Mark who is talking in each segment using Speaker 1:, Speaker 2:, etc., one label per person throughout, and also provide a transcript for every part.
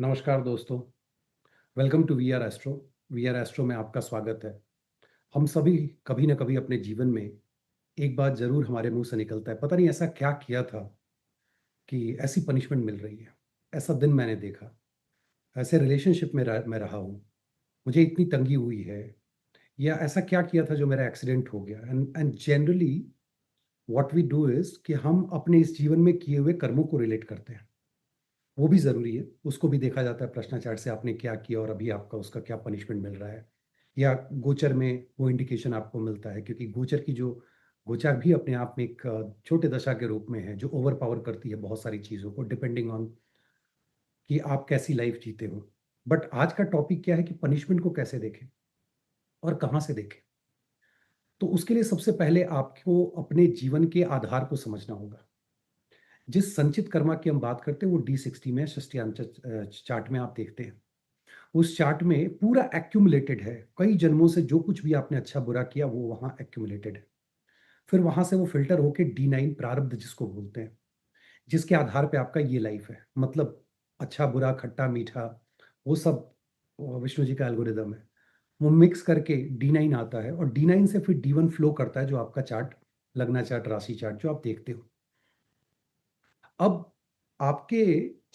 Speaker 1: नमस्कार दोस्तों, welcome to we are Astro. We are Astro में आपका स्वागत है। हम सभी कभी न कभी अपने जीवन में एक बात ज़रूर हमारे मुँह से निकलता है, पता नहीं ऐसा क्या किया था कि ऐसी पनिशमेंट मिल रही है। ऐसा दिन मैंने देखा, ऐसे रिलेशनशिप में मैं रहा हूँ, मुझे इतनी तंगी हुई है या ऐसा क्या किया था जो मेरा एक्सीडेंट हो गया। And generally what we do is कि हम अपने इस जीवन में किए हुए कर्मों को रिलेट करते हैं। वो भी ज़रूरी है, उसको भी देखा जाता है प्रश्नाचार से आपने क्या किया और अभी आपका उसका क्या पनिशमेंट मिल रहा है। या गोचर में वो इंडिकेशन आपको मिलता है क्योंकि गोचर भी अपने आप में एक छोटे दशा के रूप में है जो ओवर पावर करती है बहुत सारी चीज़ों को डिपेंडिंग ऑन कि आप कैसी लाइफ जीते हो। बट आज का टॉपिक क्या है कि पनिशमेंट को कैसे देखें और कहाँ से देखें? तो उसके लिए सबसे पहले आपको अपने जीवन के आधार को समझना होगा। जिस संचित कर्मा की हम बात करते हैं वो D60 में षष्ठ्यांश चार्ट में आप देखते हैं। उस चार्ट में पूरा एक्यूमुलेटेड है। कई जन्मों से जो कुछ भी आपने अच्छा बुरा किया वो वहाँ एक्यूमुलेटेड है। फिर वहाँ से वो फ़िल्टर होके D9 प्रारब्ध जिसको बोलते हैं, जिसके आधार पे आपका ये लाइफ़ है। मतलब अच्छा, बुरा, खट्टा, मीठा वो सब विष्णु जी का एल्गोरिदम है। वो मिक्स करके D9 आता है और D9 से फिर D1 फ्लो करता है जो आपका चार्ट, लग्न चार्ट, राशि चार्ट जो आप देखते हो। अब आपके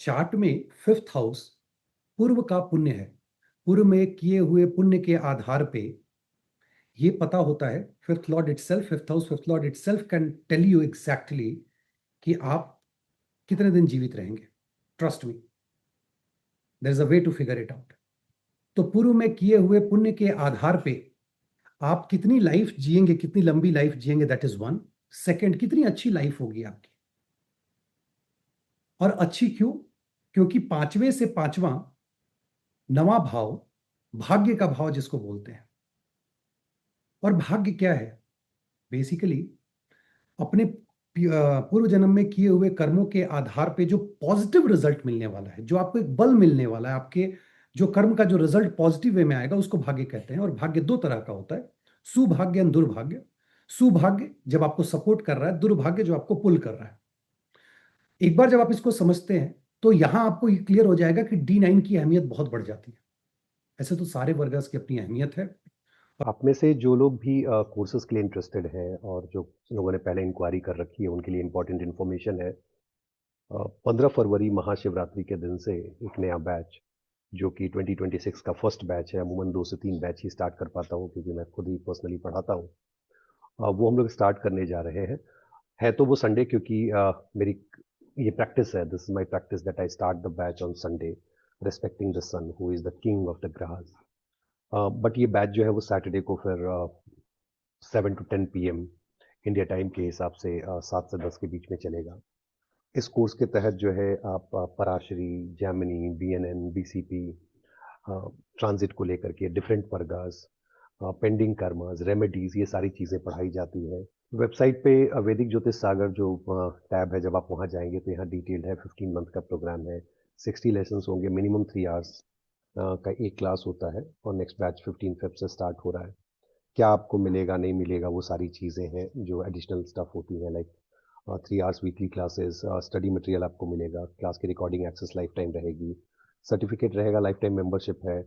Speaker 1: चार्ट में 5th हाउस पूर्व का पुण्य है। पूर्व में किए हुए पुण्य के आधार पे ये पता होता है, fifth house, fifth lord itself can tell you exactly कि आप कितने दिन जीवित रहेंगे। Trust me, there is a way to figure it out. तो पूर्व में किए हुए पुण्य के आधार पे आप कितनी लाइफ जिएंगे, कितनी लंबी लाइफ जिएंगे, दैट इज वन। सेकेंड, कितनी अच्छी लाइफ होगी आपकी। और अच्छी क्यों? क्योंकि पांचवें से पांचवा नवा भाव भाग्य का भाव जिसको बोलते हैं। और भाग्य क्या है? बेसिकली अपने पूर्व जन्म में किए हुए कर्मों के आधार पे जो पॉजिटिव रिजल्ट मिलने वाला है, जो आपको एक बल मिलने वाला है, आपके जो कर्म का जो रिजल्ट पॉजिटिव वे में आएगा उसको भाग्य कहते हैं। और भाग्य दो तरह का होता है, सुभाग्य और दुर्भाग्य। सुभाग्य जब आपको सपोर्ट कर रहा है, दुर्भाग्य जो आपको पुल कर रहा है। एक बार जब आप इसको समझते हैं तो यहां आपको ये क्लियर हो जाएगा कि D9 की अहमियत बहुत बढ़ जाती है। ऐसे तो सारे वर्गस की अपनी अहमियत है।
Speaker 2: आप में से जो लोग भी कोर्सेज के लिए इंटरेस्टेड हैं और जो लोगों ने पहले इंक्वायरी कर रखी है उनके लिए इम्पोर्टेंट इन्फॉर्मेशन है। 15 फरवरी महाशिवरात्रि के दिन से एक नया बैच जो कि 2026 का फर्स्ट बैच है। अमूमन 2 से 3 बैच ही स्टार्ट कर पाता हूँ क्योंकि मैं खुद ही पर्सनली पढ़ाता हूँ। वो हम लोग स्टार्ट करने जा रहे हैं। है तो वो संडे क्योंकि मेरी ये प्रैक्टिस है। This is my practice that I start the batch on Sunday respecting the sun who is the king of the ग्रहस। बट ये बैच जो है वो सैटरडे को फिर 7 to 10 PM इंडिया टाइम के हिसाब से 7 से 10 के बीच में चलेगा। इस कोर्स के तहत जो है आप Parashari, Jaimini, BNN, BCP, transit को लेकर के different Vargas, pending karmas, remedies, ये सारी चीज़ें पढ़ाई जाती है। वेबसाइट पे वैदिक ज्योतिष सागर जो टैब है, जब आप वहाँ जाएंगे तो यहाँ डिटेल्ड है। 15 मंथ का प्रोग्राम है। 60 लेसन्स होंगे, मिनिमम 3 आवर्स का एक क्लास होता है और नेक्स्ट बैच 15 फेब से स्टार्ट हो रहा है। क्या आपको मिलेगा नहीं मिलेगा वो सारी चीज़ें हैं जो एडिशनल स्टफ होती हैं, like 3 hours weekly classes, study material आपको मिलेगा, क्लास की रिकॉर्डिंग एक्सेस लाइफ टाइम रहेगी, सर्टिफिकेट रहेगा, लाइफ टाइम मेंबरशिप है।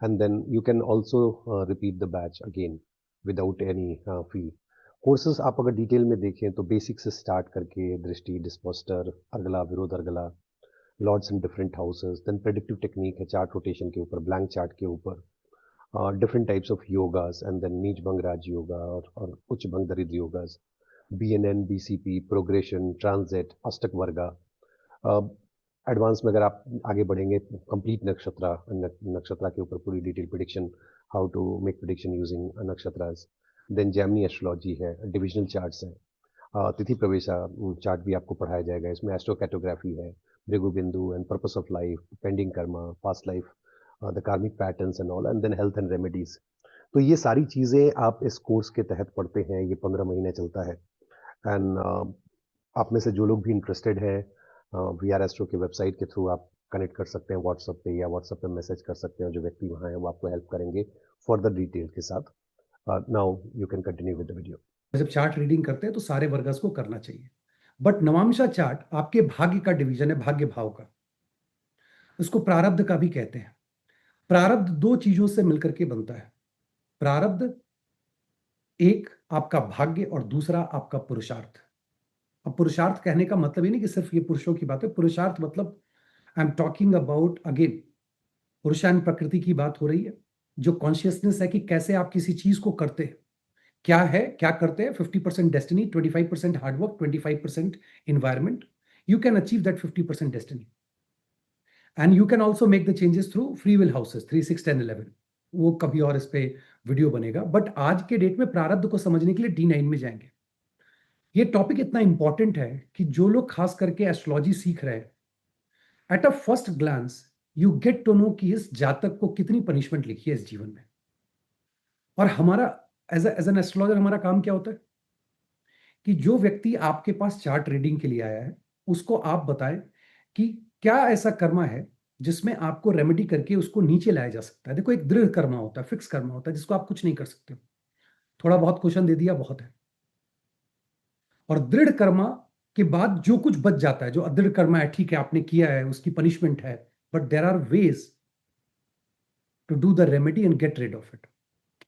Speaker 2: And then you can also repeat the batch again without any fee. Courses आप अगर डिटेल में देखें तो बेसिक से स्टार्ट करके दृष्टि, डिस्पोस्टर, अर्गला, विरोध अर्गला, lords in different houses, then predictive technique है चार्ट रोटेशन के ऊपर, ब्लैंक चार्ट के ऊपर, different types of yogas, and then नीच भंग राज योगा और उच्च भंग दरिद्र योगास, BNN, BCP, प्रोग्रेशन, ट्रांजिट, अष्टक वर्गा। एडवांस में अगर आप आगे बढ़ेंगे, कंप्लीट नक्षत्रा के ऊपर पूरी detail prediction, how to make prediction using नक्षत्रास। देन जैमिनी एस्ट्रोलॉजी है, डिविजनल चार्ट्स हैं, तिथि प्रवेशा चार्ट भी आपको पढ़ाया जाएगा। इसमें एस्ट्रो कैटोग्राफी है, Bhrigu Bindu and purpose of life, pending karma, past life, the karmic patterns and all, and then health and remedies. तो ये सारी चीज़ें आप इस कोर्स के तहत पढ़ते हैं। ये 15 महीने चलता है। एंड आप में से जो लोग भी इंटरेस्टेड है, वी आर एस्ट्रो के वेबसाइट के थ्रू आप कनेक्ट कर सकते हैं व्हाट्सएप पे, या व्हाट्सएप पे मैसेज कर सकते हैं। जो व्यक्ति वहाँ है वो आपको हेल्प करेंगे फर्दर डिटेल के साथ। Now you can continue with the video.
Speaker 1: जब चार्ट रीडिंग करते हैं तो सारे वर्गस को करना चाहिए। बट नवांशा चार्ट आपके भाग्य का डिवीजन है, भाग्य भाव का। इसको प्रारब्ध का भी कहते हैं। प्रारब्ध दो चीजों से मिलकर के बनता है। प्रारब्ध एक आपका भाग्य और दूसरा आपका पुरुषार्थ। अब पुरुषार्थ कहने का मतलब ये नहीं कि सिर्फ ये पुरुषों की बात है। पुरुषार्थ मतलब I am talking about again पुरुषान प्रकृति की बात हो रही है। जो कॉन्शियसनेस है कि कैसे आप किसी चीज को करते हैं, क्या है, क्या करते हैं। 50% destiny, 25% hard work, 25% environment. You can achieve that 50% destiny and you can also make the changes through free will houses 3, 6, 10, 11। वो कभी और इस पे वीडियो बनेगा। बट आज के डेट में प्रारब्ध को समझने के लिए D9 में जाएंगे। ये टॉपिक इतना इंपॉर्टेंट है कि जो लोग खास करके एस्ट्रोलॉजी सीख रहे हैं, at a first glance you get to know कि इस जातक को कितनी पनिशमेंट लिखी है इस जीवन में। और हमारा एज एन एस्ट्रोलॉजर हमारा काम क्या होता है कि जो व्यक्ति आपके पास चार्ट रीडिंग के लिए आया है उसको आप बताएं कि क्या ऐसा कर्मा है जिसमें आपको रेमेडी करके उसको नीचे लाया जा सकता है। देखो, एक दृढ़ कर्मा होता है, फिक्स कर्मा होता है जिसको आप कुछ नहीं कर सकते। थोड़ा बहुत क्वेश्चन दे दिया बहुत है। और दृढ़ कर्मा के बाद जो कुछ बच जाता है, जो अदृढ़ कर्मा है, ठीक है आपने किया है, उसकी पनिशमेंट है, but there are ways to do the remedy and get rid of it.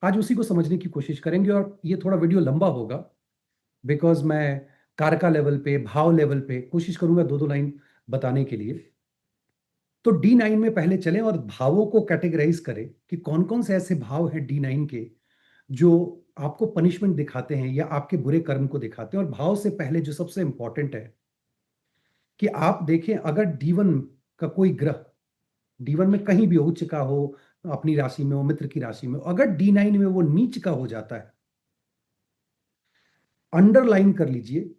Speaker 1: आज उसी को समझने की कोशिश करेंगे और ये थोड़ा वीडियो लंबा होगा बिकॉज मैं कारका लेवल पे, भाव लेवल पे कोशिश करूंगा दो दो लाइन बताने के लिए। तो D9 में पहले चलें और भावों को कैटेगराइज करें कि कौन कौन से ऐसे भाव हैं D9 के जो आपको पनिशमेंट दिखाते हैं या आपके बुरे कर्म को दिखाते हैं। और भाव से पहले जो सबसे इंपॉर्टेंट है कि आप देखें, अगर D1 का कोई ग्रह D1 में कहीं भी हो, उच्च का हो, अपनी राशि में हो, मित्र की राशि में हो, अगर D9 में वो नीच का हो जाता है, अंडरलाइन कर लीजिए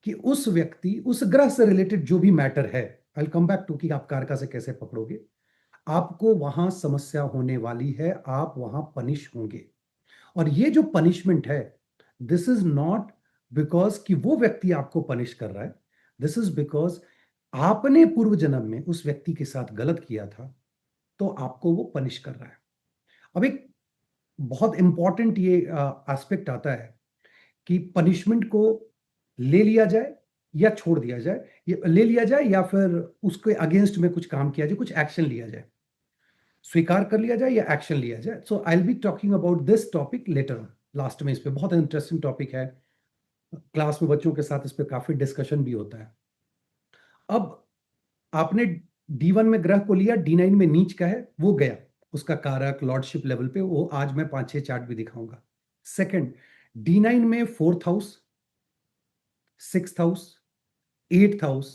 Speaker 1: कि उस व्यक्ति, उस ग्रह से रिलेटेड जो भी मैटर है, I will come back to कि आप कारका से कैसे पकड़ोगे, आपको वहां समस्या होने वाली है, आप वहां पनिश होंगे। और ये जो पनिशमेंट है, दिस इज नॉट बिकॉज कि वो व्यक्ति आपको पनिश कर रहा है, दिस इज बिकॉज आपने पूर्व जन्म में उस व्यक्ति के साथ गलत किया था, तो आपको वो पनिश कर रहा है। अब एक बहुत इंपॉर्टेंट ये एस्पेक्ट आता है कि पनिशमेंट को ले लिया जाए या छोड़ दिया जाए, ये ले लिया जाए या फिर उसके अगेंस्ट में कुछ काम किया जाए, कुछ एक्शन लिया जाए, स्वीकार कर लिया जाए या एक्शन लिया जाए। So I will be talking about this topic later on. Last में इस पे बहुत इंटरेस्टिंग टॉपिक है, क्लास में बच्चों के साथ इस पे काफी डिस्कशन भी होता है। अब आपने D1 में ग्रह को लिया, D9 में नीच का है, वो गया उसका कारक लॉर्डशिप लेवल पे, वो आज मैं 5-6 चार्ट भी दिखाऊंगा। सेकंड, D9 में 4th house, 6th house, 8th house,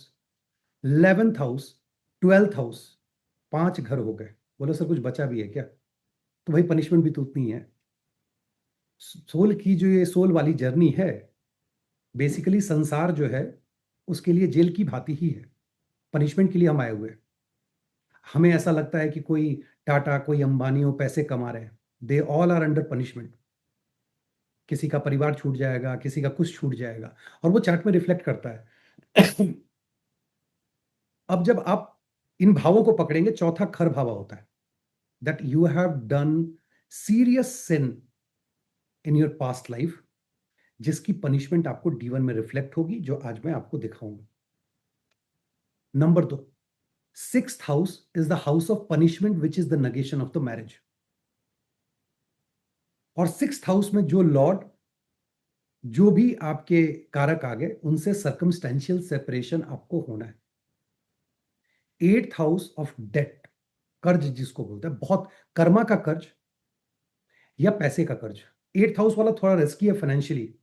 Speaker 1: 11th house, 12th house, 5 घर हो गए। बोलो सर कुछ बचा भी है क्या? तो भाई पनिशमेंट भी तो उतनी है। सोल की जो ये सोल वाली जर्नी है, बेसिकली संसार जो है उसके लिए जेल की भांति ही है। पनिशमेंट के लिए हम आए हुए हैं। हमें ऐसा लगता है कि कोई टाटा, कोई अंबानी हो, पैसे कमा रहे हैं, they all are under punishment. किसी का परिवार छूट जाएगा, किसी का कुछ छूट जाएगा, और वो चार्ट में रिफ्लेक्ट करता है। अब जब आप इन भावों को पकड़ेंगे, चौथा खर भाव होता है that you have done serious sin in your past life, जिसकी पनिशमेंट आपको D1 में रिफ्लेक्ट होगी, जो आज मैं आपको दिखाऊंगा। Number 2, 6th house is the house of punishment which is the negation of the marriage. और 6th हाउस में जो लॉर्ड, जो भी आपके कारक आ गए, उनसे सर्कमस्टेंशियल सेपरेशन आपको होना है। 8th हाउस ऑफ डेट, कर्ज जिसको बोलते हैं, बहुत कर्मा का कर्ज या पैसे का कर्ज। 8th हाउस वाला थोड़ा रिस्की है फाइनेंशियली।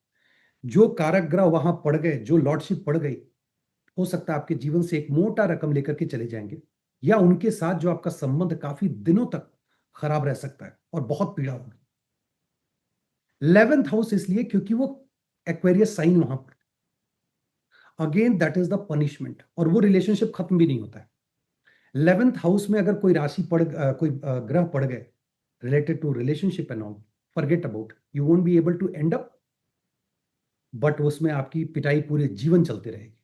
Speaker 1: जो कारक ग्रह वहां पड़ गए, जो लॉर्डशिप पड़ गई, हो सकता है आपके जीवन से एक मोटा रकम लेकर के चले जाएंगे, या उनके साथ जो आपका संबंध काफी दिनों तक खराब रह सकता है और बहुत पीड़ा होगी। 11th हाउस इसलिए क्योंकि वो एक्वेरियस साइन वहां पर, again that is the punishment, और वो रिलेशनशिप खत्म भी नहीं होता है। 11th हाउस में अगर कोई राशि कोई ग्रह पड़ गए related to relationship and all, forget about, you won't be able to end up, but उसमें आपकी पिटाई पूरे जीवन चलती रहेगी।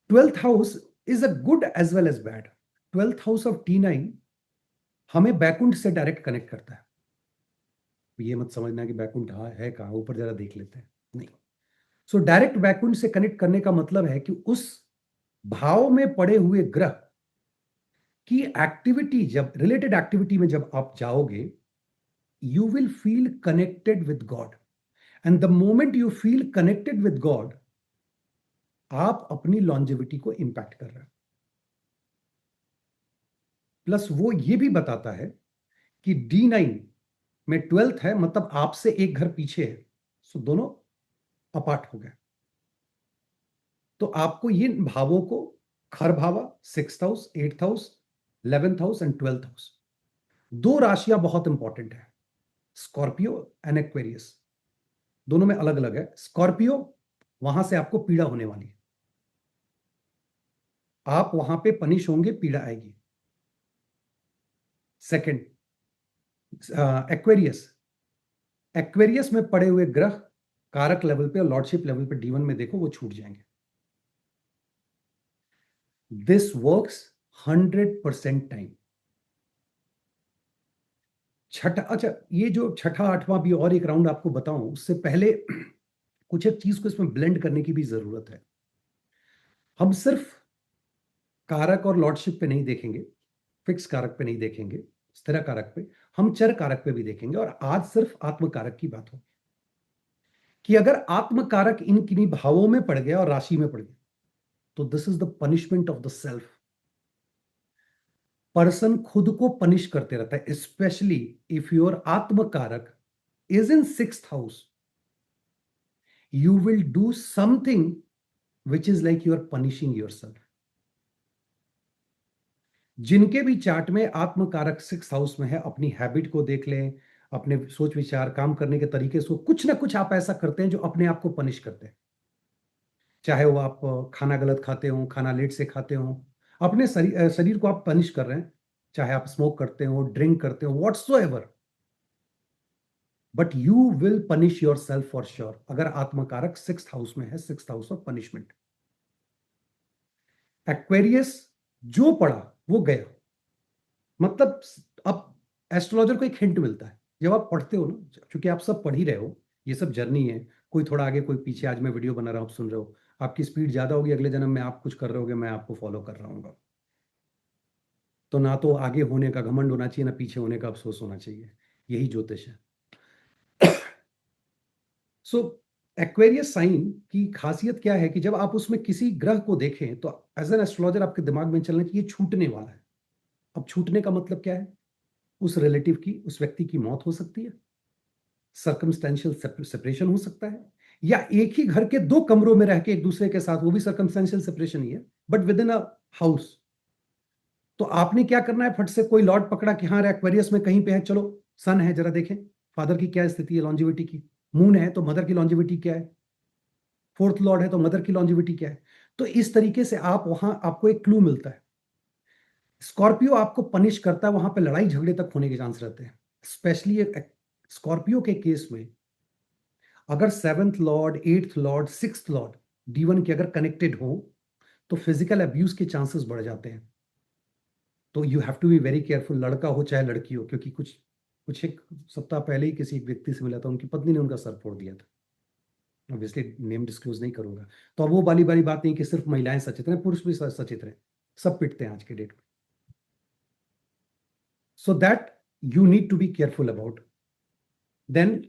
Speaker 1: 12th house is a good as well as bad. 12th house of D9 हमें बैकुंठ से डायरेक्ट कनेक्ट करता है। ये मत समझना कि बैकुंठ हाँ है कहाँ, ऊपर जरा देख लेते हैं, नहीं। सो डायरेक्ट बैकुंठ से कनेक्ट करने का मतलब है कि उस भाव में पड़े हुए ग्रह कि एक्टिविटी, जब रिलेटेड एक्टिविटी में जब आप जाओगे, you will feel connected with God, and the moment you feel connected with God, आप अपनी लॉन्जेविटी को इंपैक्ट कर रहे हो। प्लस वो ये भी बताता है कि D9 में 12th है, मतलब आपसे एक घर पीछे है, सो दोनों अपार्ट हो गए। तो आपको ये भावों को, खर भावा, 6th house, 8th house, 11th house and 12th house, दो राशियां बहुत इंपॉर्टेंट है, स्कॉर्पियो एंड एक्वेरियस। दोनों में अलग अलग है। स्कॉर्पियो, वहां से आपको पीड़ा होने वाली है, आप वहां पे पनिश होंगे, पीड़ा आएगी। सेकंड, एक्वेरियस, एक्वेरियस में पड़े हुए ग्रह कारक लेवल पे और लॉर्डशिप लेवल पे D1 में देखो, वो छूट जाएंगे। This works 100% time. छठा, अच्छा, ये जो छठा आठवां भी और एक राउंड आपको बताऊं, उससे पहले कुछ एक चीज को इसमें ब्लेंड करने की भी जरूरत है। हम सिर्फ कारक और लॉर्डशिप पे नहीं देखेंगे, फिक्स कारक पे नहीं देखेंगे, स्थिर कारक पे, हम चर कारक पे भी देखेंगे। और आज सिर्फ आत्म कारक की बात होगी कि अगर आत्म कारक इन किन्हीं भावों में पड़ गया और राशि में पड़ गया, तो this is the punishment of the self. Person खुद को पनिश करते रहता है, स्पेशली इफ योर आत्म कारक is in 6th house, you will do something which is like you are punishing yourself. जिनके भी चार्ट में आत्म कारक 6th हाउस में है, अपनी हैबिट को देख लें, अपने सोच विचार, काम करने के तरीके से कुछ ना कुछ आप ऐसा करते हैं जो अपने आप को पनिश करते हैं। चाहे वो आप खाना गलत खाते हो, खाना लेट से खाते हो, अपने शरीर को आप पनिश कर रहे हैं। चाहे आप स्मोक करते हो, ड्रिंक करते हो, whatsoever, but you will punish your self for sure. अगर आत्मकारक 6th हाउस में है, 6th house of punishment. Aquarius जो पढ़ा वो गया, मतलब अब एस्ट्रोलॉजर को एक हिंट मिलता है जब आप पढ़ते हो ना, क्योंकि आप सब पढ़ ही रहे हो, ये सब जर्नी है, कोई थोड़ा आगे कोई पीछे। आज मैं वीडियो बना रहा हूं, आप सुन रहे हो, आपकी स्पीड ज्यादा होगी, अगले जन्म में आप कुछ कर रहे होगे, मैं आपको फॉलो कर रहा हूँ। तो ना तो आगे होने का घमंड होना चाहिए, ना पीछे होने का अफसोस होना चाहिए, यही ज्योतिष है। सो एक्वेरियस साइन की खासियत क्या है कि जब आप उसमें किसी ग्रह को देखें, तो एज एन एस्ट्रोलॉजर आपके दिमाग में चलना चाहिए, ये छूटने वाला है। अब छूटने का मतलब क्या है? उस रिलेटिव की, उस व्यक्ति की मौत हो सकती है, सर्कमस्टेंशियल सेपरेशन हो सकता है, या एक ही घर के दो कमरों में रह के एक दूसरे के साथ, वो भी सर्कमस्टेंशियल सेपरेशन ही है, but with in a house. तो आपने क्या करना है, फट से कोई लॉर्ड पकड़ा कि हाँ एक्वेरियस में कहीं पे है, चलो सन है, जरा देखें फादर की क्या स्थिति है लॉन्जिविटी की, मून है तो मदर की लॉन्जिविटी क्या है, 4th लॉर्ड है तो मदर की लॉन्जिविटी क्या है। तो इस तरीके से आप वहां, आपको एक क्लू मिलता है। स्कॉर्पियो आपको पनिश करता है, वहां पे लड़ाई झगड़े तक होने के चांस रहते हैं, स्पेशली स्कॉर्पियो के केस में। अगर 7th Lord, 8th Lord, 6th Lord D1 के अगर कनेक्टेड हो, तो फिजिकल अब्यूज के चांसेस बढ़ जाते हैं। तो you have to be very careful, लड़का हो चाहे लड़की हो, क्योंकि कुछ कुछ एक सप्ताह पहले ही किसी एक व्यक्ति से मिला था, उनकी पत्नी ने उनका सर फोड़ दिया था। ऑब्वियसली नेम डिस्क्लोज नहीं करूंगा। तो अब वो वाली वाली बात नहीं कि सिर्फ महिलाएं सचेत हैं, पुरुष भी सचेत रहे, सब पिटते हैं आज के डेट में। So that you need to be careful about. Then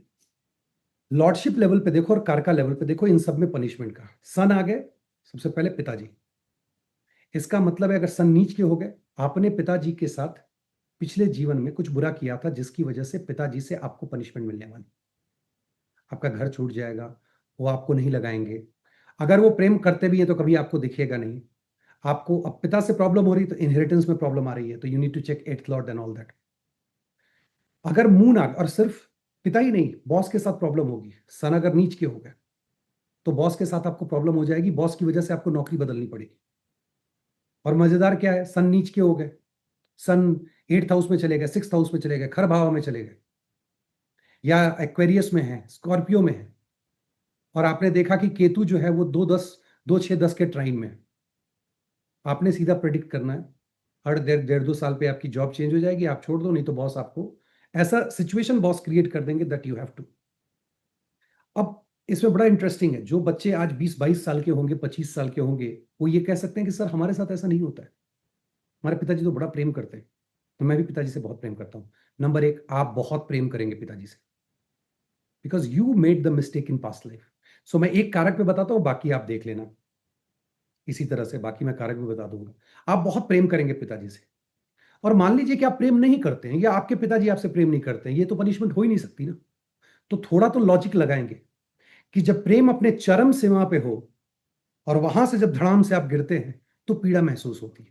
Speaker 1: lordship level पे देखो और कारका लेवल पे देखो, इन सब में पनिशमेंट का सन आ गए। सबसे पहले पिताजी, इसका मतलब है अगर सन नीच के हो गए, आपने पिताजी के साथ पिछले जीवन में कुछ बुरा किया था, जिसकी वजह से पिताजी से आपको पनिशमेंट मिलने वाली, आपका घर छूट जाएगा, वो आपको नहीं लगाएंगे। अगर वो प्रेम करते भी हैं तो कभी आपको दिखेगा नहीं। आपको अब पिता से प्रॉब्लम हो रही, तो इनहेरिटेंस में प्रॉब्लम आ रही है, तो you need to check 8th lord and all that. अगर मून आ, और सिर्फ पिता ही नहीं, बॉस के साथ प्रॉब्लम होगी, सन अगर नीच के हो गए, तो बॉस के साथ आपको प्रॉब्लम हो जाएगी, बॉस की वजह से आपको नौकरी बदलनी पड़ेगी। और मजेदार क्या है, सन नीच के हो गए, सन 8th हाउस में चले गए, 6th हाउस में चले गए, खर भाव में चले गए, या एक्वेरियस में है, स्कॉर्पियो में है, और आपने देखा कि केतु जो है वो 2 6 10 के ट्राइन में है, आपने सीधा प्रेडिक्ट करना है, हर 1.5 2 साल पे आपकी जॉब चेंज हो जाएगी, आप छोड़ दो, नहीं तो बॉस आपको ऐसा सिचुएशन बॉस क्रिएट कर देंगे दैट यू हैव टू। अब इसमें बड़ा इंटरेस्टिंग है, जो बच्चे आज 20 22 साल के होंगे, 25 साल के होंगे, वो ये कह सकते हैं कि सर हमारे साथ ऐसा नहीं होता है। हमारे पिताजी तो बड़ा प्रेम करते हैं, तो मैं भी पिताजी से बहुत प्रेम करता हूँ। नंबर एक, आप बहुत प्रेम करेंगे पिताजी से, because you made the mistake in past life. सो मैं एक कारक पे बताता हूँ, बाकी आप देख लेना। इसी तरह से बाकी मैं कारक भी बता दूंगा। आप बहुत प्रेम करेंगे पिताजी से, और मान लीजिए कि आप प्रेम नहीं करते हैं, या आपके पिताजी आपसे प्रेम नहीं करते हैं, ये तो पनिशमेंट हो ही नहीं सकती ना। तो थोड़ा तो लॉजिक लगाएंगे कि जब प्रेम अपने चरम सीमा पे हो और वहां से जब धड़ाम से आप गिरते हैं, तो पीड़ा महसूस होती है।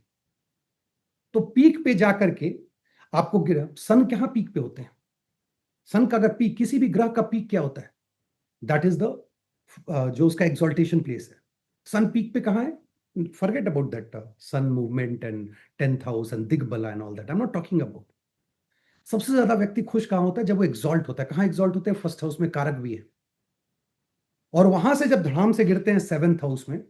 Speaker 1: तो पीक पे जाकर के आपको गिरा, सन कहां पीक पे होते हैं? सन का अगर पीक, किसी भी ग्रह का पीक क्या होता है? दैट इज द जो उसका एक्सॉल्टेशन प्लेस है। सन पीक पे कहां है? Forget about that sun movement and 10th house and दिग्बला and all that, I am not talking about. सबसे ज्यादा व्यक्ति खुश कहां होता है? जब वो एग्जॉल्ट होता है। कहां एग्जॉल्ट होते हैं? फर्स्ट हाउस में, कारक भी है। और वहां से जब धड़ाम से गिरते हैं 7th हाउस में,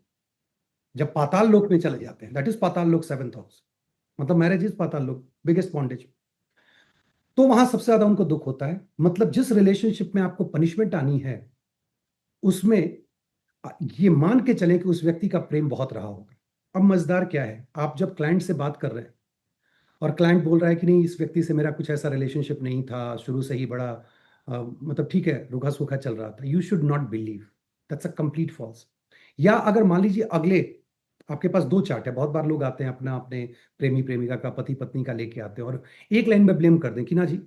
Speaker 1: जब पाताल लोक में चले जाते हैं, दैट इज पाताल लोक 7th हाउस, मतलब मैरिज इज पाताल लोक, बिगेस्ट बॉन्डेज। तो वहां सबसे ज्यादा उनको दुख होता है। मतलब जिस रिलेशनशिप में आपको पनिशमेंट आनी है, उसमें ये मान के चलें कि उस व्यक्ति का प्रेम बहुत रहा होगा। अब मजेदार क्या है, आप जब क्लाइंट से बात कर रहे हैं और क्लाइंट बोल रहा है कि नहीं, इस व्यक्ति से मेरा कुछ ऐसा रिलेशनशिप नहीं था, शुरू से ही बड़ा मतलब ठीक है, रूखा सूखा चल रहा था, you should not believe, that's a complete false. या अगर मान लीजिए अगले, आपके पास दो चार्ट है, बहुत बार लोग आते हैं अपना, अपने प्रेमी प्रेमिका का, पति पत्नी का लेके आते हैं, और एक लाइन में ब्लेम कर दें कि ना जी,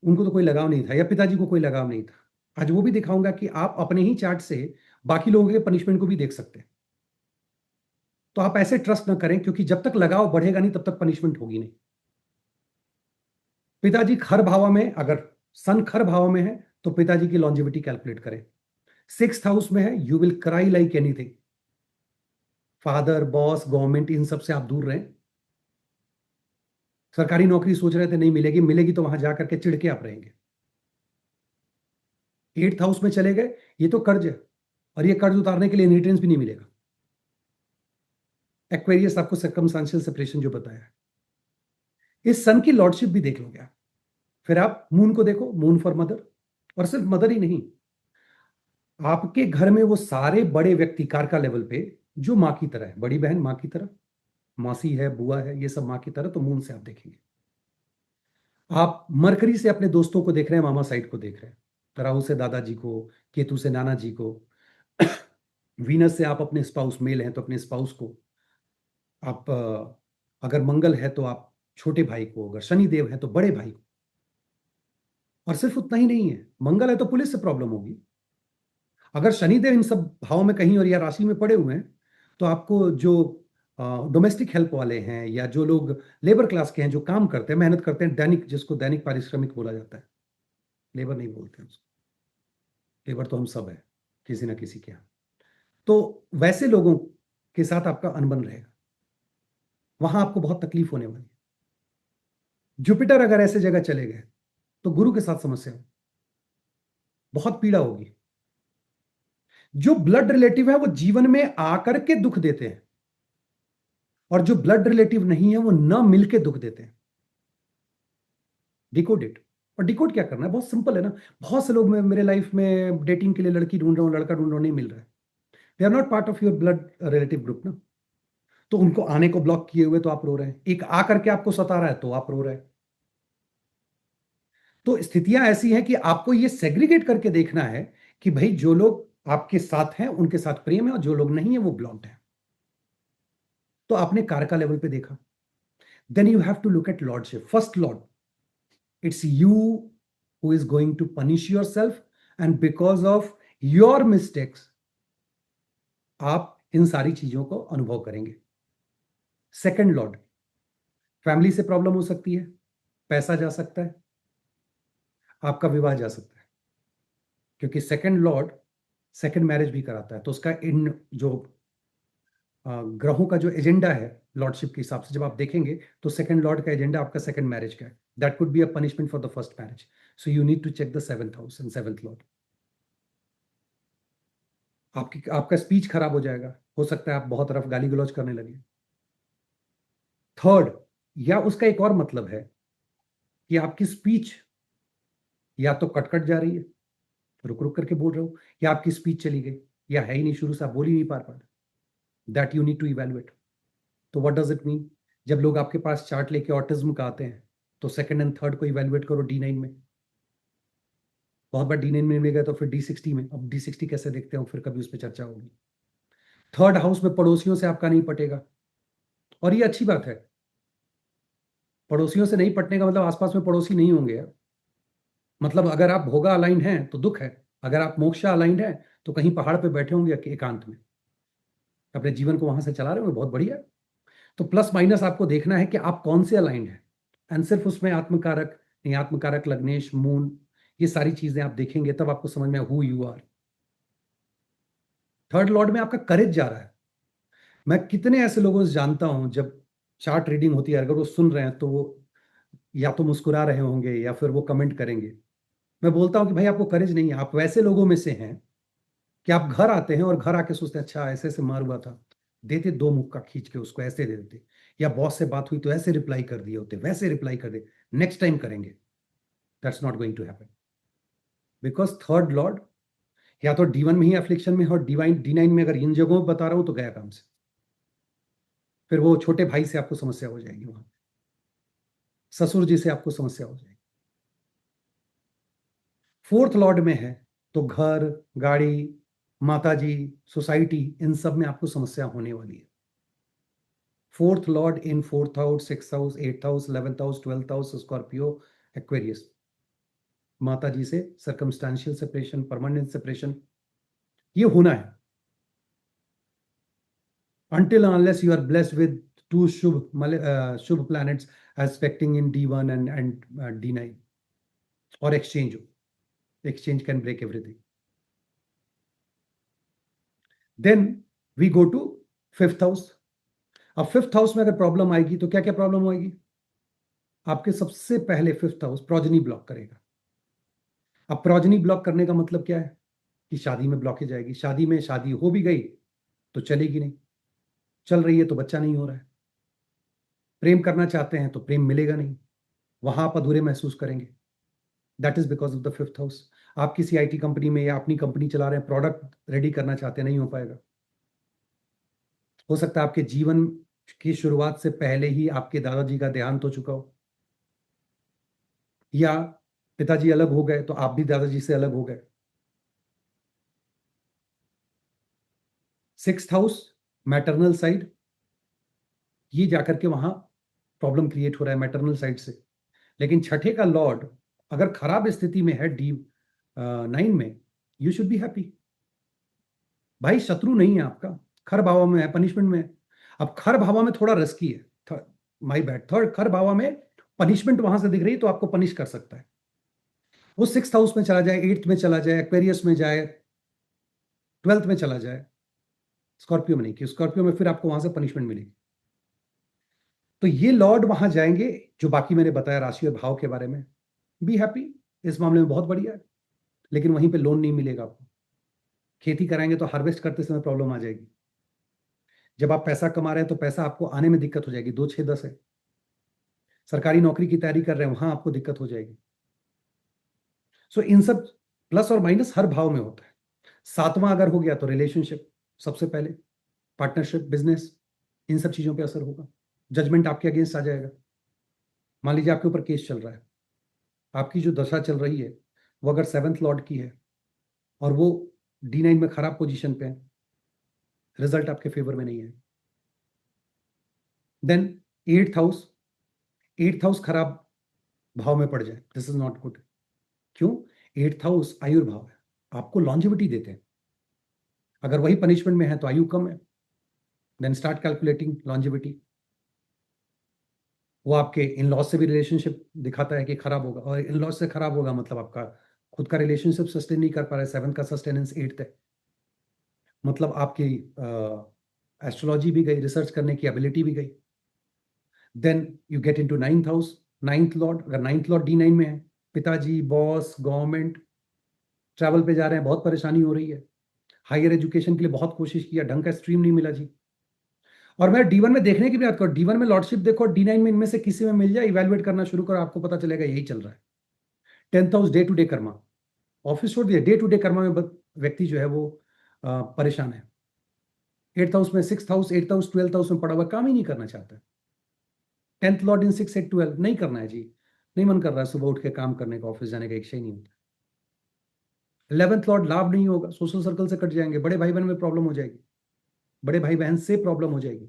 Speaker 1: उनको तो कोई लगाव नहीं था, या पिताजी को कोई लगाव नहीं था। आज वो भी दिखाऊंगा कि आप अपने ही चार्ट से बाकी लोगों के पनिशमेंट को भी देख सकते हैं। तो आप ऐसे ट्रस्ट ना करें, क्योंकि जब तक लगाव बढ़ेगा नहीं, तब तक पनिशमेंट होगी नहीं। पिताजी खर भाव में, अगर सन खर भाव में है, तो पिताजी की लॉन्जिविटी कैलकुलेट करें। 6th हाउस में है, you will cry like anything. Father, boss, government, इन सब से आप दूर रहें। सरकारी नौकरी सोच रहे थे नहीं मिलेगी, मिलेगी तो वहां जाकर के चिढ़ के आप रहेंगे। 8th हाउस में चले गए, ये तो कर्ज है, और ये कर्ज उतारने के लिए इनहेरिटेंस भी नहीं मिलेगा। एक्वेरियस आपको सर्कमस्टेंशियल सेपरेशन जो बताया है, इस सन की लॉर्डशिप भी देख लोगे आप। फिर आप मून को देखो, मून फॉर मदर। और सिर्फ मदर ही नहीं, आपके घर में वो सारे बड़े व्यक्ति कारका लेवल पे, जो माँ की तरह है, बड़ी बहन माँ की तरह, मासी है, बुआ है, ये सब माँ की तरह, तो मून से आप देखेंगे। आप मरकरी से अपने दोस्तों को देख रहे हैं, मामा साइड को देख रहे हैं, राहु से दादाजी को, केतु से नाना जी को, वीनस से आप अपने स्पाउस, मेल हैं तो अपने स्पाउस को, आप अगर मंगल है तो आप छोटे भाई को, अगर शनि देव है तो बड़े भाई को। और सिर्फ उतना ही नहीं है, मंगल है तो पुलिस से प्रॉब्लम होगी। अगर शनिदेव इन सब भावों में कहीं और या राशि में पड़े हुए हैं, तो आपको जो डोमेस्टिक हेल्प वाले हैं, या जो लोग लेबर क्लास के हैं, जो काम करते हैं, मेहनत करते हैं, दैनिक, जिसको दैनिक पारिश्रमिक बोला जाता है, लेबर नहीं बोलते हैं उसको, लेबर तो हम सब है किसी ना किसी के यहाँ। तो वैसे लोगों के साथ आपका अनबन रहेगा, वहां आपको बहुत तकलीफ होने वाली है। जुपिटर अगर ऐसे जगह चले गए, तो गुरु के साथ समस्या हो, बहुत पीड़ा होगी। जो ब्लड रिलेटिव है वो जीवन में आकर के दुख देते हैं, और जो ब्लड रिलेटिव नहीं है वो न मिलके दुख देते हैं। Decode it. और डिकोड क्या करना है, बहुत सिंपल है ना। बहुत से लोग, मेरे लाइफ में डेटिंग के लिए लड़की ढूंढ रहा हूँ, लड़का ढूंढ रहा हूँ, नहीं मिल रहा है। They are not part of your blood relative group ना। तो उनको आने को ब्लॉक किए हुए तो आप रो रहे हैं, एक आकर के आपको सता रहा है तो आप रो रहे हैं। तो स्थितियां ऐसी हैं कि आपको ये सेग्रीगेट करके देखना है कि भाई, जो लोग आपके साथ हैं उनके साथ प्रेम है, और जो लोग नहीं है वो ब्लॉक्ड है। तो आपने कारका लेवल पे देखा, then you have to look at lordship. First lord, it's you who is going to punish yourself, and because of your mistakes आप इन सारी चीजों को अनुभव करेंगे। सेकंड लॉर्ड, फैमिली से प्रॉब्लम हो सकती है, पैसा जा सकता है, आपका विवाह जा सकता है, क्योंकि सेकंड लॉर्ड सेकंड मैरिज भी कराता है। तो उसका इन जो ग्रहों का जो एजेंडा है लॉर्डशिप के हिसाब से, जब आप देखेंगे तो सेकंड लॉर्ड का एजेंडा आपका सेकंड मैरिज का है। That could be a punishment for the first marriage. So you need to check the 7th house and 7th lord. आपका स्पीच खराब हो जाएगा, हो सकता है आप बहुत रफ गाली गलौज करने लगे। थर्ड, या उसका एक और मतलब है कि आपकी स्पीच या तो कट कट जा रही है, रुक रुक करके बोल रहे हो, या आपकी स्पीच चली गई, या है ही नहीं, शुरू से आप बोल ही नहीं पा रहे। That you need to evaluate. तो व्हाट डज इट मीन? जब लोग आपके पास चार्ट लेके ऑटिज्म का आते हैं तो सेकंड एंड थर्ड को इवेलुएट करो D9 में। बहुत बार D9 में मिल गया तो फिर D60 में। अब D60 कैसे देखते हो, फिर कभी उस पर चर्चा होगी। थर्ड हाउस में पड़ोसियों से आपका नहीं पटेगा, और ये अच्छी बात है। पड़ोसियों से नहीं पटने का मतलब आसपास में पड़ोसी नहीं होंगे यार। मतलब अगर आप भोगा अलाइंड हैं तो दुख है, अगर आप मोक्षा अलाइंड हैं तो कहीं पहाड़ पे बैठे होंगे एकांत में, अपने जीवन को वहां से चला रहे होंगे, बहुत बढ़िया। तो प्लस माइनस आपको देखना है कि आप कौन से अलाइंड हैं, एंड सिर्फ उसमें आत्मकारक, नहीं आत्मकारक, लग्नेश, मून, ये सारी चीजें आप देखेंगे तब आपको समझ में who you are. Third lord में आपका करेज जा रहा है। मैं कितने ऐसे लोगों से जानता हूं, जब चार्ट रीडिंग होती है अगर वो सुन रहे हैं तो वो या तो मुस्कुरा रहे होंगे या फिर वो कमेंट करेंगे। मैं बोलता हूं कि भाई आपको करेज नहीं है। आप वैसे लोगों में से हैं कि आप घर आते हैं और घर आके सोचते हैं अच्छा ऐसे ऐसे मार हुआ था, देते दो मुक्का खींच के उसको ऐसे दे देते, या बॉस से बात हुई तो ऐसे रिप्लाई कर दिए होते, वैसे रिप्लाई कर दे, नेक्स्ट टाइम करेंगे। That's not going to happen, because third lord या तो D1 में ही एफ्लिक्शन में है, और D9 में अगर इन जगहों पर बता रहा हूं तो गया काम से। फिर वो छोटे भाई से आपको समस्या हो जाएगी, वहां ससुर जी से आपको समस्या हो जाएगी। फोर्थ लॉर्ड में है तो घर, गाड़ी, माताजी, सोसाइटी, इन सब में आपको समस्या होने वाली है। Fourth lord in fourth house, six house, eight house, 11th house, 12th house, Scorpio, Aquarius, माता जी से सर्कमस्टांशियल सेपरेशन, परमानेंट सेपरेशन, ये होना है। until and unless you are blessed with two Shubh planets aspecting in D1 and D9, or exchange हो, exchange can break everything. Then we go to fifth house. अब fifth house में अगर problem आएगी तो क्या क्या प्रॉब्लम होगी? आपके सबसे पहले फिफ्थ हाउस प्रोजनी ब्लॉक करेगा। अब प्रोजनी ब्लॉक करने का मतलब क्या है कि शादी में ब्लॉकेज आएगी। शादी में शादी हो भी गई तो चलेगी नहीं, चल रही है तो बच्चा नहीं हो रहा है, प्रेम करना चाहते हैं तो प्रेम मिलेगा नहीं, वहां आप अधूरे महसूस करेंगे। That is because of the fifth house. आप किसी IT कंपनी में या अपनी कंपनी चला रहे हैं, प्रोडक्ट रेडी करना चाहते हैं, नहीं हो पाएगा। हो सकता है आपके जीवन की शुरुआत से पहले ही आपके दादाजी का देहांत हो चुका हो, या पिताजी अलग हो गए तो आप भी दादाजी से अलग हो गए। सिक्स्थ हाउस मैटरनल साइड, ये जाकर के वहां प्रॉब्लम क्रिएट हो रहा है मैटरनल साइड से। लेकिन छठे का लॉर्ड अगर खराब स्थिति में है D9 में, यू शुड बी हैप्पी। भाई शत्रु नहीं है आपका, खर भावा में है, पनिशमेंट में है। अब खर भावा में थोड़ा रिस्की है, माई बैड, थर्ड खर भावा में पनिशमेंट वहां से दिख रही है तो आपको पनिश कर सकता है। वो सिक्स्थ हाउस में चला जाए, एट्थ में चला जाए, एक्वेरियस में जाए, 12th में चला जाए, स्कॉर्पियो में नहीं, कि स्कॉर्पियो में फिर आपको वहां से पनिशमेंट मिलेगी। तो ये लॉर्ड वहां जाएंगे जो बाकी मैंने बताया राशि और भाव के बारे में। बी हैप्पी, इस मामले में बहुत बढ़िया है। लेकिन वहीं पे लोन नहीं मिलेगा आपको। खेती कराएंगे तो हार्वेस्ट करते समय प्रॉब्लम आ जाएगी। जब आप पैसा कमा रहे हैं तो पैसा आपको आने में दिक्कत हो जाएगी, 2 6 10 है। सरकारी नौकरी की तैयारी कर रहे हैं, वहां आपको दिक्कत हो जाएगी। सो इन सब प्लस और माइनस हर भाव में होता है। सातवां अगर हो गया तो रिलेशनशिप सबसे पहले, पार्टनरशिप, बिजनेस, इन सब चीजों पे असर होगा। जजमेंट आपके अगेंस्ट आ जाएगा। मान लीजिए आपके ऊपर केस चल रहा है, आपकी जो दशा चल रही है वो अगर 7th लॉर्ड की है और वो D9 में खराब पोजीशन पे है, रिजल्ट आपके फेवर में नहीं है। देन एट्थ हाउस खराब भाव में पड़ जाए, दिस इज नॉट गुड। क्यों? एट्थ हाउस आयुर्भाव है, आपको लॉन्जिविटी देते हैं। अगर वही पनिशमेंट में है तो आयु कम है, देन स्टार्ट कैलकुलेटिंग लॉन्जिविटी। वो आपके इन लॉज से भी रिलेशनशिप दिखाता है कि खराब होगा, और इन लॉज से खराब होगा मतलब आपका खुद का रिलेशनशिप सस्टेन नहीं कर पा रहा है। 7th का सस्टेनेंस 8th है, मतलब आपकी एस्ट्रोलॉजी भी गई, रिसर्च करने की एबिलिटी भी गई। Then you get into 9th house. 9th lord, अगर 9th लॉर्ड D9 में है, पिताजी, बॉस, गवर्नमेंट, ट्रैवल पे जा रहे हैं, बहुत परेशानी हो रही है। हायर एजुकेशन के लिए बहुत कोशिश किया, ढंग का स्ट्रीम नहीं मिला जी। और मैं D1 में देखने की बात करूँ, D1 में लॉर्डशिप देखो, D9 में इनमें से किसी में मिल जाए, इवेलुएट करना शुरू करो, आपको पता चलेगा यही चल रहा है। 10th house day to day karma, office छोड़ दिया, डे टू डे कर्मा में व्यक्ति जो है वो परेशान है। 8th हाउस में, 6th house, 8th house, 12th house में पड़ा हुआ, काम ही नहीं करना चाहता है। 10th लॉर्ड इन 6 8 12 नहीं करना है जी, नहीं मन कर रहा है सुबह उठ के काम करने का, ऑफिस जाने का इच्छा ही नहीं होता। 11th लॉर्ड लाभ नहीं होगा, सोशल सर्कल से कट जाएंगे, बड़े भाई बहन में प्रॉब्लम हो जाएगी, बड़े भाई बहन से प्रॉब्लम हो जाएगी।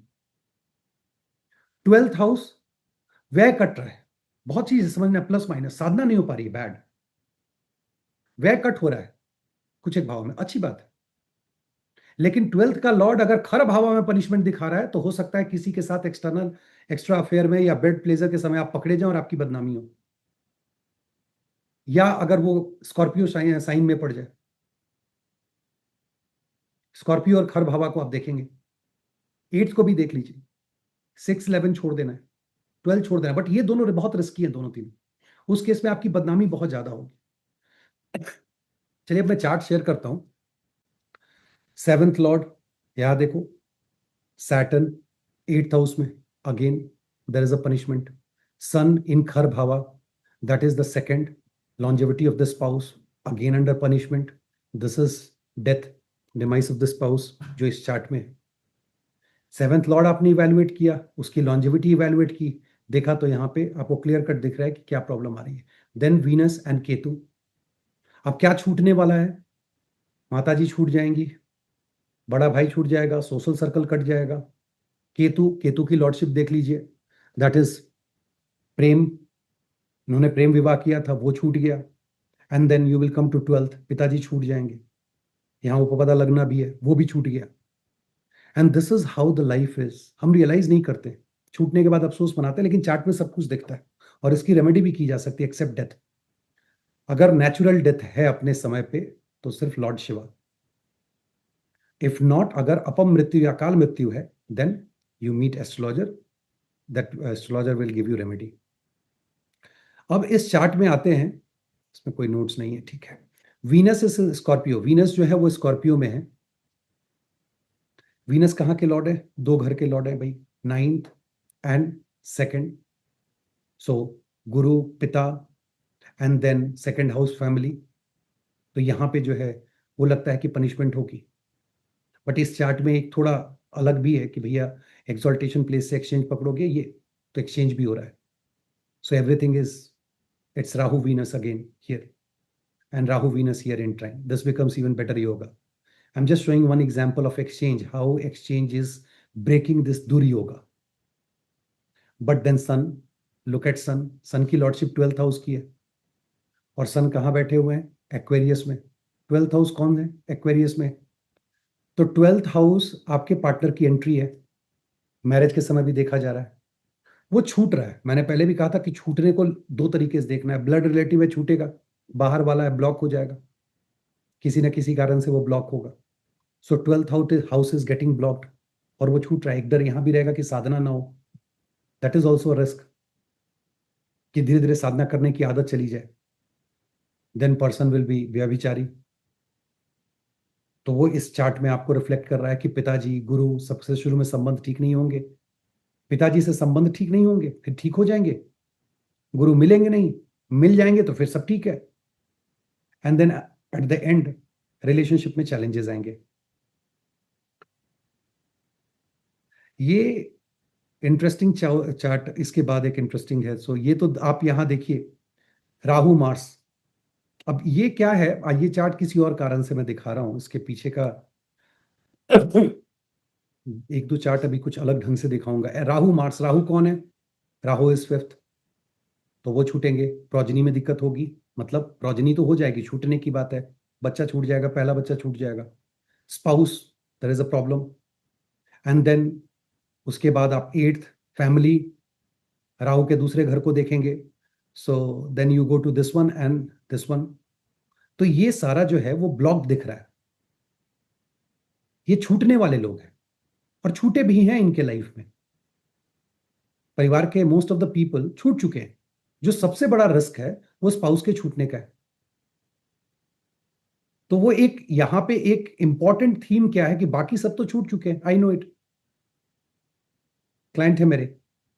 Speaker 1: 12th हाउस व्यय कट रहा है, बहुत चीज समझना, प्लस माइनस, साधना नहीं हो पा रही है, बैड, व्यय कट हो रहा है कुछ एक भाव में, अच्छी बात है। लेकिन 12th का लॉर्ड अगर खर भाव में पनिशमेंट दिखा रहा है तो हो सकता है किसी के साथ एक्सटर्नल एक्स्ट्रा अफेयर में या बेड प्लेजर के समय आप पकड़े जाओ और आपकी बदनामी हो, या अगर वो स्कॉर्पियो साइन में पड़ जाए। स्कॉर्पियो और खर भावा को आप देखेंगे, 8th को भी देख लीजिए, 6 11 छोड़ देना है, 12 छोड़ देना है, बट ये दोनों बहुत रिस्की है दोनों तीन, उस केस में आपकी बदनामी बहुत ज्यादा होगी। चलिए अब मैं चार्ट शेयर करता हूं। 7th लॉर्ड यहां देखो, सैटर्न 8th हाउस में, again there is a punishment. Sun in खर भावा, that is the second longevity of the spouse, again under punishment. This is death, demise of the spouse जो इस chart में है। 7th Lord आपने evaluate किया, उसकी लॉन्जेविटी इवेल्युएट की, देखा तो यहाँ पे आपको क्लियर कट दिख रहा है कि क्या प्रॉब्लम आ रही है। देन वीनस एंड केतु, अब क्या छूटने वाला है? माता जी छूट जाएंगी, बड़ा भाई छूट जाएगा, सोशल सर्कल कट जाएगा। केतु, केतु की लॉर्डशिप देख लीजिए, दैट इज प्रेम, उन्होंने प्रेम विवाह किया था, वो छूट गया। And then you will come to 12th, पिताजी छूट जाएंगे, यहाँ उपपदा लगना भी है, वो भी छूट गया। And this is how the life is. हम रियलाइज नहीं करते, छूटने के बाद अफसोस मनाते हैं, लेकिन चार्ट में सब कुछ दिखता है और इसकी रेमेडी भी की जा सकती है, एक्सेप्ट डेथ। अगर नेचुरल डेथ है अपने समय पे तो सिर्फ लॉर्ड शिवा, इफ नॉट, अगर अपम मृत्यु या काल मृत्यु है, then you meet astrologer, that astrologer will give you remedy. अब इस चार्ट में आते हैं, इसमें कोई नोट्स नहीं है, ठीक है। वीनस इज स्कॉर्पियो, वीनस जो है वो स्कॉर्पियो में है। वीनस कहाँ के लॉर्ड है? दो घर के लॉर्ड है भाई, 9th एंड 2nd। सो गुरु, पिता, and then 2nd house family. तो यहाँ पे जो है वो लगता है कि पनिशमेंट होगी, बट इस चार्ट में एक थोड़ा अलग भी है कि भैया एक्सॉल्टेशन प्लेस से एक्सचेंज पकड़ोगे, ये तो एक्सचेंज भी हो रहा है। So everything is, it's Rahu Venus again here, and Rahu Venus here in trine. This becomes even better yoga. I'm just showing one example of exchange, how exchange is breaking this dur yoga. But then sun, look at sun, sun की lordship 12th house की है, और sun कहाँ बैठे हुए हैं? Aquarius में। 12th house कौन है? एक्वेरियस में। तो 12th हाउस आपके पार्टनर की एंट्री है, मैरिज के समय भी देखा जा रहा है, वो छूट रहा है। मैंने पहले भी कहा था कि छूटने को दो तरीके से देखना है, ब्लड रिलेटिव है छूटेगा, बाहर वाला है ब्लॉक हो जाएगा, किसी ना किसी कारण से वो ब्लॉक होगा। सो 12th house is getting blocked और वो छूट रहा है। एक डर यहां भी रहेगा कि साधना ना हो, दैट इज ऑल्सो रिस्क, कि धीरे धीरे साधना करने की आदत चली जाए, देन पर्सन विल बी व्यभिचारी। तो वो इस चार्ट में आपको रिफ्लेक्ट कर रहा है कि पिताजी, गुरु, सबसे शुरू में संबंध ठीक नहीं होंगे, पिताजी से संबंध ठीक नहीं होंगे, फिर ठीक हो जाएंगे। गुरु मिलेंगे नहीं, मिल जाएंगे तो फिर सब ठीक है। And then at the end relationship में चैलेंजेस आएंगे। ये इंटरेस्टिंग चार्ट, इसके बाद एक इंटरेस्टिंग है। सो ये तो आप यहां देखिए, राहु मार्स। अब ये क्या है, ये चार्ट किसी और कारण से मैं दिखा रहा हूं, इसके पीछे का एक दो चार्ट अभी कुछ अलग ढंग से दिखाऊंगा। राहु मार्स, राहु कौन है? राहु इज 5th, तो वो छूटेंगे, प्रोजनी में दिक्कत होगी, मतलब प्रोजनी तो हो जाएगी, छूटने की बात है, बच्चा छूट जाएगा, पहला बच्चा छूट जाएगा। Spouse, there is a problem. And then उसके बाद आप 8th फैमिली, राहु के दूसरे घर को देखेंगे। So then you go to this one and this one. तो ये सारा जो है वो ब्लॉक दिख रहा है, ये छूटने वाले लोग हैं और छूटे भी हैं इनके लाइफ में। परिवार के मोस्ट ऑफ द पीपल छूट चुके हैं। जो सबसे बड़ा रिस्क है वो स्पाउस के छूटने का है। तो वो एक यहां पे एक इंपॉर्टेंट थीम क्या है कि बाकी सब तो छूट चुके हैं, आई नो इट, क्लाइंट है मेरे,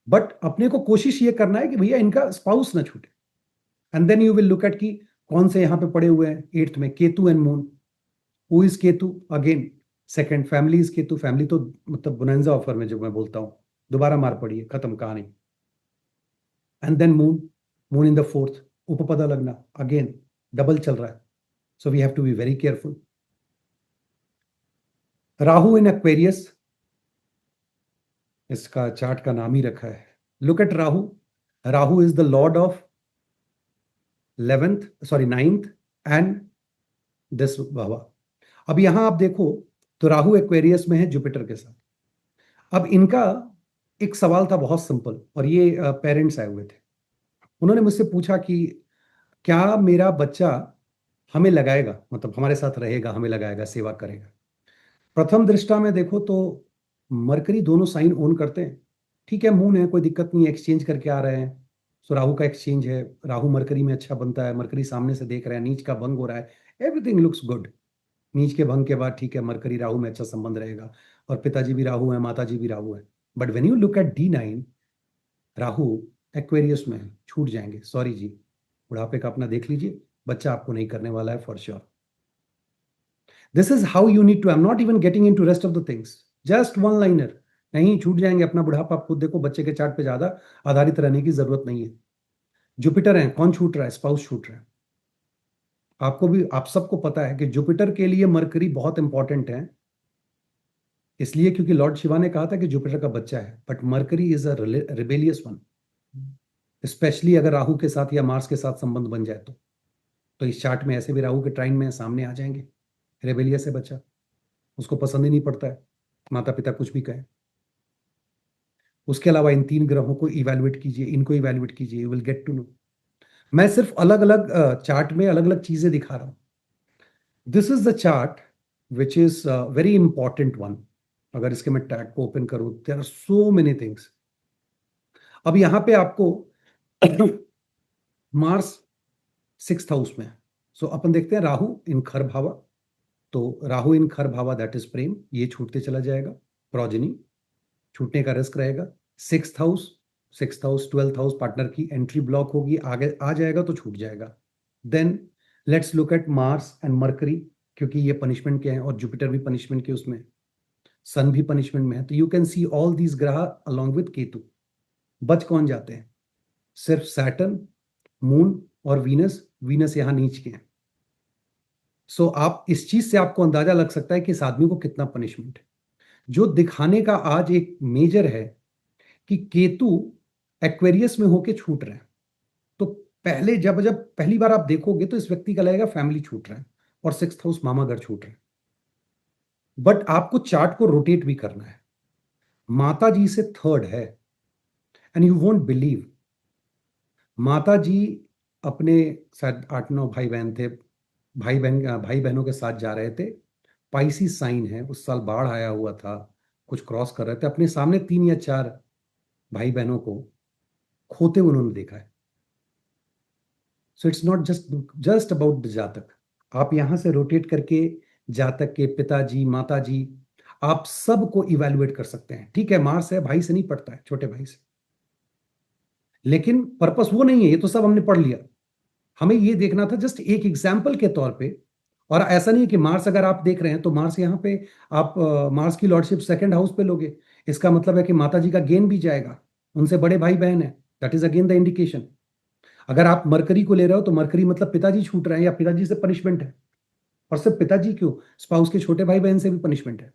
Speaker 1: बट अपने को कोशिश ये करना है कि भैया इनका स्पाउस ना छूटे। And then you will look at कि कौन से यहां पे पड़े हुए हैं 8th में, Ketu and moon. Who is Ketu? Again 2nd family is Ketu. Family तो मतलब बोनेंजा ऑफर में जब मैं बोलता हूं, दोबारा मार पड़ी है, खत्म कहानी। And then moon, moon in the fourth, उपपदा लगना, अगेन डबल चल रहा है. So we have to be very careful. Rahu in Aquarius, इसका चार्ट का नाम ही रखा है. Look at Rahu. Rahu is the lord of 11th, sorry 9th and this भावा. अब यहां आप देखो तो राहु एक्वेरियस में है जुपिटर के साथ. अब इनका एक सवाल था बहुत सिंपल, और ये पेरेंट्स आए हुए थे. उन्होंने मुझसे पूछा कि क्या मेरा बच्चा हमें लगाएगा, मतलब हमारे साथ रहेगा, हमें लगाएगा, सेवा करेगा. प्रथम दृष्टा में देखो तो मरकरी दोनों साइन ओन करते हैं. ठीक है, मून है, कोई दिक्कत नहीं है, एक्सचेंज करके आ रहे हैं. सो राहु का एक्सचेंज है, राहु मरकरी में अच्छा बनता है, मरकरी सामने से देख रहे हैं, नीच का भंग हो रहा है, एवरीथिंग लुक्स गुड. नीच के भंग के बाद ठीक है, मरकरी राहु में अच्छा संबंध रहेगा, और पिताजी भी राहु है, माता जी भी राहु है. But when you look at D9, Rahu Aquarius में है, छूट जाएंगे, सॉरी जी. बुढ़ापे का अपना देख लीजिए, बच्चा आपको नहीं करने वाला है for sure. This is how you need to, I am not even getting in to rest of the things, just one liner. नहीं, छूट जाएंगे. अपना बुढ़ापा आप खुद देखो, बच्चे के चार्ट पे ज्यादा आधारित रहने की जरूरत नहीं है. जुपिटर है, कौन छूट रहा है? स्पाउस छूट रहा है. आपको भी, आप सबको पता है कि जुपिटर के लिए मरकरी बहुत इंपॉर्टेंट है, इसलिए क्योंकि लॉर्ड शिवा ने कहा था कि जुपिटर का बच्चा है. But mercury is a rebellious one, specially अगर राहु के साथ या मार्स के साथ संबंध बन जाए तो इस चार्ट में ऐसे भी राहु के ट्राइन में सामने आ जाएंगे. रेबेलियस है बच्चा, उसको पसंद ही नहीं पड़ता है माता पिता कुछ भी कहें. उसके अलावा इन तीन ग्रहों को इवेलुएट कीजिए, इनको इवेलुएट कीजिए, you will get to know. मैं सिर्फ अलग अलग चार्ट में अलग अलग चीजें दिखा रहा हूं. This is the chart which is very important one. अगर इसके मैं टैग को ओपन करूं, there are so many things. अब यहां पे आपको मार्स 6th हाउस में है. सो अपन देखते हैं राहु इन खर भावा. तो राहु इन खर भावा, दैट इज प्रेम, ये छूटते चला जाएगा. प्रोजनी छूटने का रिस्क रहेगा. 6th house, 6th house 12th house, partner की एंट्री ब्लॉक होगी, आगे आ जाएगा तो छूट जाएगा. Then let's look at Mars and Mercury, क्योंकि ये पनिशमेंट के हैं और जुपिटर भी पनिशमेंट के उसमें, सन भी पनिशमेंट में है. तो you can see all these ग्रह अलोंग विद केतु. बच कौन जाते हैं? सिर्फ सैटर्न, मून और वीनस. वीनस यहां नीच के हैं. सो आप इस चीज से आपको अंदाजा लग सकता है कि इस आदमी को कितना पनिशमेंट है. जो दिखाने का आज एक मेजर है कि केतु एक्वेरियस में होके छूट रहे हैं. तो पहले जब जब पहली बार आप देखोगे तो इस व्यक्ति का लगेगा फैमिली छूट रहा है और 6th हाउस मामा घर छूट रहे हैं. बट आपको चार्ट को रोटेट भी करना है. माता जी से थर्ड है, एंड यू वोंट बिलीव, माता जी अपने शायद 8-9 भाई बहन थे, भाई बहनों के साथ जा रहे थे. पाइसी साइन है, उस साल बाढ़ आया हुआ था, कुछ क्रॉस कर रहे थे, अपने सामने 3 या 4 भाई बहनों को खोते हुए उन्होंने देखा है. So it's not just about the जातक. आप यहां से रोटेट करके जातक के पिताजी, माताजी, आप सबको इवेलुएट कर सकते हैं. ठीक है, मार्स है, भाई से नहीं पड़ता है, छोटे भाई से. लेकिन पर्पस वो नहीं है, ये तो सब हमने पढ़ लिया. हमें ये देखना था जस्ट एक एग्जाम्पल के तौर पे. और ऐसा नहीं है कि मार्स अगर आप देख रहे हैं तो मार्स यहाँ पे, आप मार्स की लॉर्डशिप 2nd हाउस पे लोगे, इसका मतलब है कि माता जी का गेन भी जाएगा, उनसे बड़े भाई बहन है. That is again the indication. अगर आप मरकरी को ले रहे हो तो मरकरी मतलब पिताजी छूट रहे हैं या पिताजी से पनिशमेंट है. और सिर्फ पिताजी क्यों, स्पाउस के छोटे भाई बहन से भी पनिशमेंट है.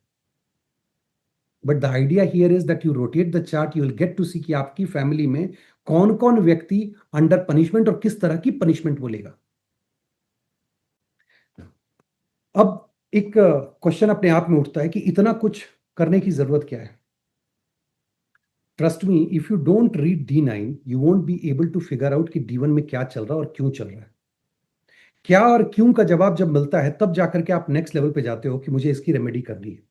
Speaker 1: But the idea here is that you rotate the chart, you will get to see कि आपकी फैमिली में कौन कौन व्यक्ति अंडर पनिशमेंट और किस तरह की पनिशमेंट बोलेगा. अब एक क्वेश्चन अपने आप में उठता है कि इतना कुछ करने की जरूरत क्या है. Trust me, if you don't read D9, you won't be able to figure out कि D1 में क्या चल रहा है और क्यों चल रहा है. क्या और क्यों का जवाब जब मिलता है तब जाकर के आप नेक्स्ट लेवल पे जाते हो कि मुझे इसकी रेमेडी करनी है.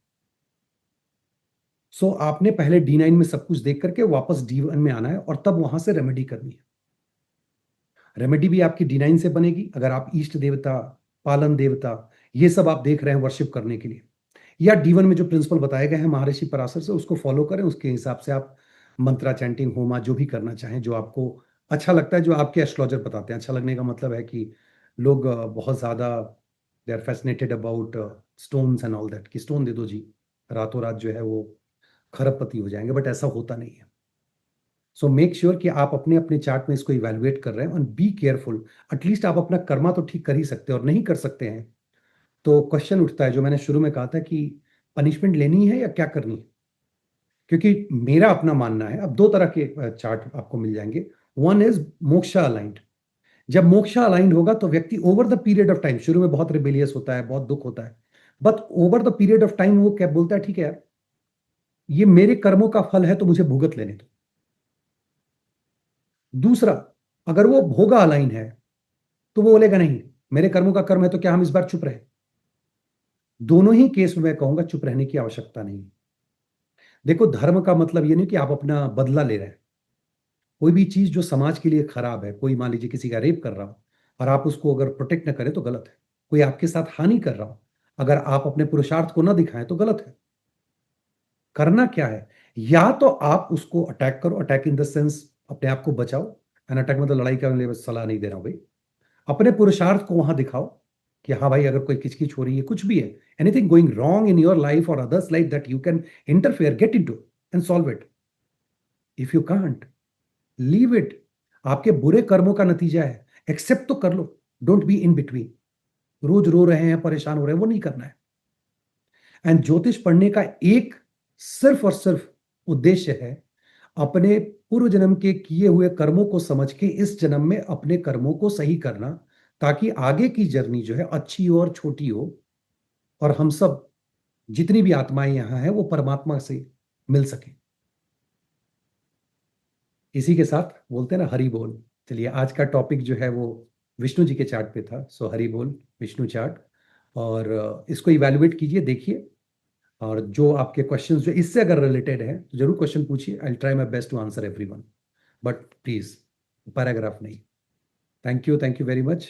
Speaker 1: सो आपने पहले D9 में सब कुछ देख करके वापस D1 में आना है और तब वहां से रेमेडी करनी है. रेमेडी भी आपकी D9 से बनेगी अगर आप इष्ट देवता, पालन देवता, ये सब आप देख रहे हैं वर्शिप करने के लिए, या D1 में जो प्रिंसिपल बताए गए हैं महर्षि पराशर से, उसको फॉलो करें. उसके हिसाब से आप मंत्रा चैंटिंग, होमा, जो भी करना चाहें, जो आपको अच्छा लगता है, जो आपके एस्ट्रोलॉजर बताते हैं. अच्छा लगने का मतलब है कि लोग बहुत ज्यादा they are fascinated about stones and all that, कि स्टोन दे दो जी, रातों रात जो है वो खरबपति हो जाएंगे. बट ऐसा होता नहीं है. सो मेक श्योर कि आप अपने अपने चार्ट में इसको इवेलुएट कर रहे हैं, एंड बी केयरफुल। एटलीस्ट आप अपना कर्मा तो ठीक कर ही सकते हैं, और नहीं कर सकते हैं तो क्वेश्चन उठता है जो मैंने शुरू में कहा था कि पनिशमेंट लेनी है या क्या करनी है। क्योंकि मेरा अपना मानना है, अब दो तरह के चार्ट आपको मिल जाएंगे। One is moksha aligned. जब मोक्षा अलाइंड होगा तो व्यक्ति over the period of time, शुरू में बहुत रिबेलियस होता है, बहुत दुख होता है, but over the period of time वो क्या बोलता है, ठीक है यार, ये मेरे कर्मों का फल है तो मुझे भुगत लेने दो। दूसरा, अगर वो भोगा अलाइन है तो वो बोलेगा नहीं, मेरे कर्मों का कर्म है तो क्या हम इस बार चुप रहे। दोनों ही केस में मैं कहूंगा चुप रहने की आवश्यकता नहीं। देखो, धर्म का मतलब ये नहीं कि आप अपना बदला ले रहे हैं। कोई भी चीज जो समाज के लिए खराब है, कोई मान लीजिए किसी का रेप कर रहा हो और आप उसको अगर प्रोटेक्ट न करें तो गलत है। कोई आपके साथ हानि कर रहा हो, अगर आप अपने पुरुषार्थ को न दिखाएं तो गलत है। करना क्या है, या तो आप उसको अटैक करो, अटैक इन द सेंस अपने आप को बचाओ। एंड अटैक मतलब लड़ाई करने लिए सलाह नहीं दे रहा हूं भाई। अपने पुरुषार्थ को वहां दिखाओ कि हाँ भाई, अगर कोई किचकिच हो रही है, कुछ भी है, anything going wrong in your life और others life that you can interfere, get into and solve it. If you can't, leave it. आपके बुरे कर्मों का नतीजा है, एक्सेप्ट तो कर लो। Don't be in between. रोज रो रहे हैं, परेशान हो रहे हैं, वो नहीं करना है। एंड ज्योतिष पढ़ने का एक सिर्फ और सिर्फ उद्देश्य है, अपने पूर्व जन्म के किए हुए कर्मों को समझ के इस जन्म में अपने कर्मों को सही करना, ताकि आगे की जर्नी जो है अच्छी हो और छोटी हो, और हम सब जितनी भी आत्माएं यहां हैं वो परमात्मा से मिल सके। इसी के साथ बोलते हैं ना, हरि बोल। चलिए, आज का टॉपिक जो है वो विष्णु जी के चार्ट पे था। सो हरि बोल, विष्णु चार्ट। और इसको इवेलुएट कीजिए, देखिए। और जो आपके क्वेश्चंस जो इससे अगर रिलेटेड है तो जरूर क्वेश्चन पूछिए। I try my best to answer everyone, but please paragraph नहीं। Thank you very much.